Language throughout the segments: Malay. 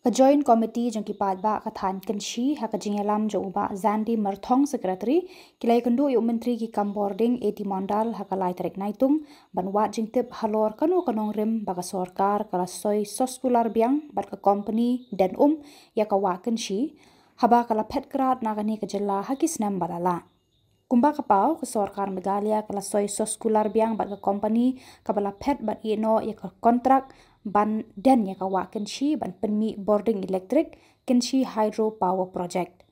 Joint Committee jong kipat ba kathan kenshi ha kajingelam jo uba Zandi Marthong Secretary kilai kendu yu menteri ki boarding eti mondal ha kalai tarik naitung banwat jingtip halor kanu kanong rim baga sorkar kala soy soskular biang bat ka company dan ya kawa kenshi haba kala pet krat nagani kejela hakisnam balala. Kumba kapau ke sorkar Meghalaya kala soy soskular biang bat ka company kabala pet bat ino ya ka kontrak ban dan ya kawa kenshi ban penmi boarding electric kenshi hydro power project.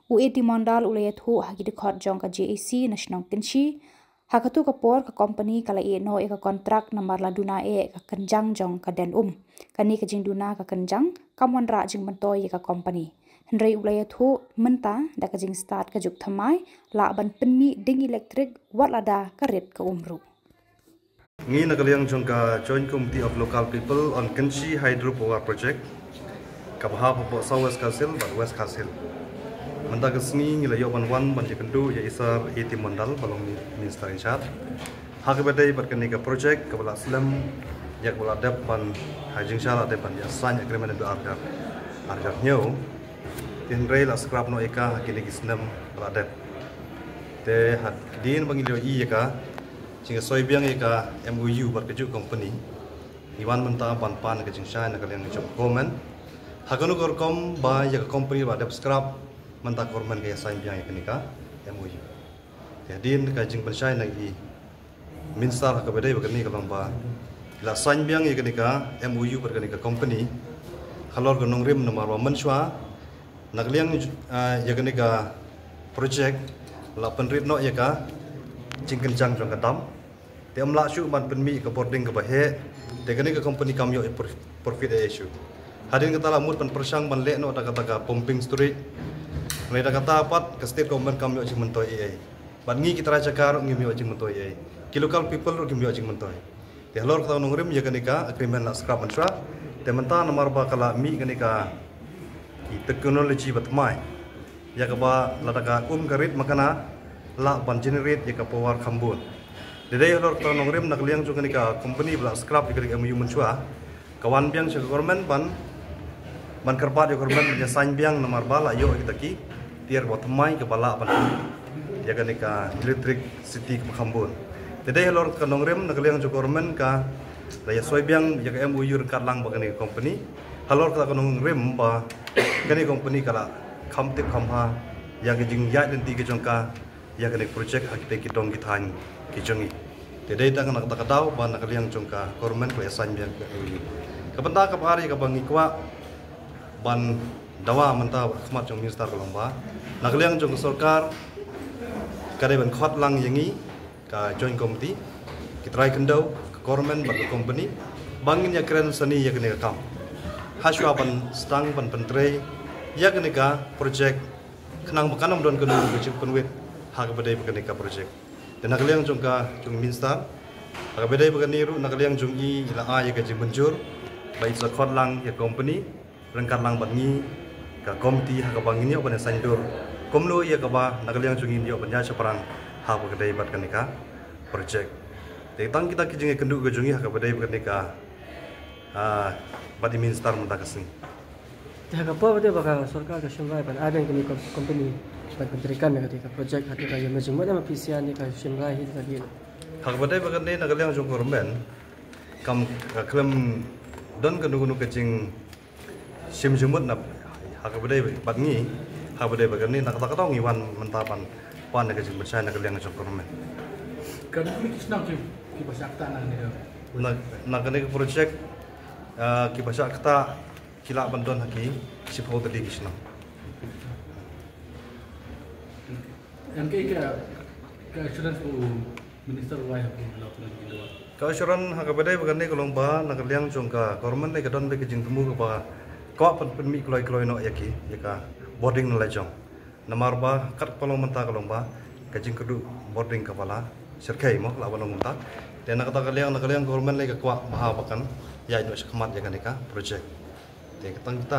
Eti mondal ulayat hu hagi dikot jong ka JAC national kenshi hakatu kapor ka company kala ino ya ka kontrak namar laduna ka kenjang jong ka dan kani ka jingduna ka kenjang kamon ra jing mentoy ya ka company. Hendrai ulayat hu menta da ka jing start ka juk thamai la ban penmi ding electric wat lada karit ka umru. Ngi nagaliang jongka Joint Committee of Local People on Kenshi Hydro Power Project kabha po South Council dan West Council. Menta kesni ngila yo ban jekendu ya isar eti mondal balong minister in charge. Hakabadai berkeni ka project kabala slam yak bala dep ban hajing shala dep ban ya san agreement do arjar nyo tinrei la scrap no eka hakini kisnam bala dep te hat din bangilo i ka jika soy biang eka MOU berkejuk company iwan menta ban pan ke jingsha na kalian ngejok komen hakanu korkom ba ya company ba dep scrap menta korban ke sign biang eka nika MOU jadi ka jing pensai na i minsar hakabedai bagani kalong ba la sign biang eka nika MOU berkeni ka company halor gonong rim nomor wa menswa nagliang ya nika project la penrit no eka jingken jang jong kadam te amla shu ban penmi ka boarding ka bahe te kani ka company kam yo profit issue hadin kata lamut pan persang ban le no ta kata pumping storage le ta kata pat ka state government kam yo jing mentoy ai ban ngi kita raja kar ngi yo jing mentoy ai ki local people ro ngi yo jing mentoy te halor ka nongrim ya kani ka agreement la scrap mansra te menta nomor ba kala mi kani ka technology batmai ya ka ba la ta ka karit makana la ban generate ya ka power khambun dedai halor ta nongrim nakliang juga nika company bla scrap ika MOU mensua kawan biang se government ban kerpat ya government ya sign biang nomor bala yo kita ki tiar bot mai ke bala ban ya ka nika electric city khambun dedai halor ta nongrim nakliang juga government ka ya soy biang ya ka MOU rekat lang bagani company halor ta nongrim ba kani company kala khamtip khamha ya ke jing ya dan tiga jongka ya kene project hakite kitong kithan kijongi tedai tang nak takadau ban nakaliang jongka government ko asan biang ini kapenta kapari ka bangi kwa ban dawa menta khmat jong minister kolomba nakaliang jong sarkar kade ban khot lang yangi ka joint committee kitrai kendau government ban company bangin ya keren sani ya kene kam haswa ban stang ban pentre ya kene ka project kenang bekanam don kenu bejik penwit hakabadai begani ka project dan nakaliang jongka jong minister hakabadai begani ru nakaliang jong i ila a ya gaji menjur baik sakot lang ya company rengkat lang bangi ka komti hakabangin yo ban sandur komlo ya kaba nakaliang jong i yo banya seperang hakabadai begani ka project te tang kita kijing kendu ga jong i hakabadai begani ka badi minister mentakasing Hakapo bade baka sarkar ka shimrai ban adang kini company ban penterikan ketika project hati ka yang majung ada PCA ni ka shimrai hit tadi hakabadai bagande nagaliang jong government kam klem don kanu kecing sim jumut na hakabadai badngi hakabadai bagande nakata ngiwan mentapan pan kecing bersai nagaliang jong government kan ini kisnang ki pasakta nang ni nagane project ki pasakta kila bandon haki sipho tadi kisna yang ke assurance ko minister wai ko lapan gitu ka assurance hakabadai bagane kolomba nagaliang jongka government le kadon be kijing temu ka ko penmi kloi no yaki yaka boarding no lejong namar ba kat kolong menta kolomba kijing kedu boarding kepala serkai mo lawan menta dan nakaliang government le ka kwa mahabakan ya ino sekemat ya kanika project. Kita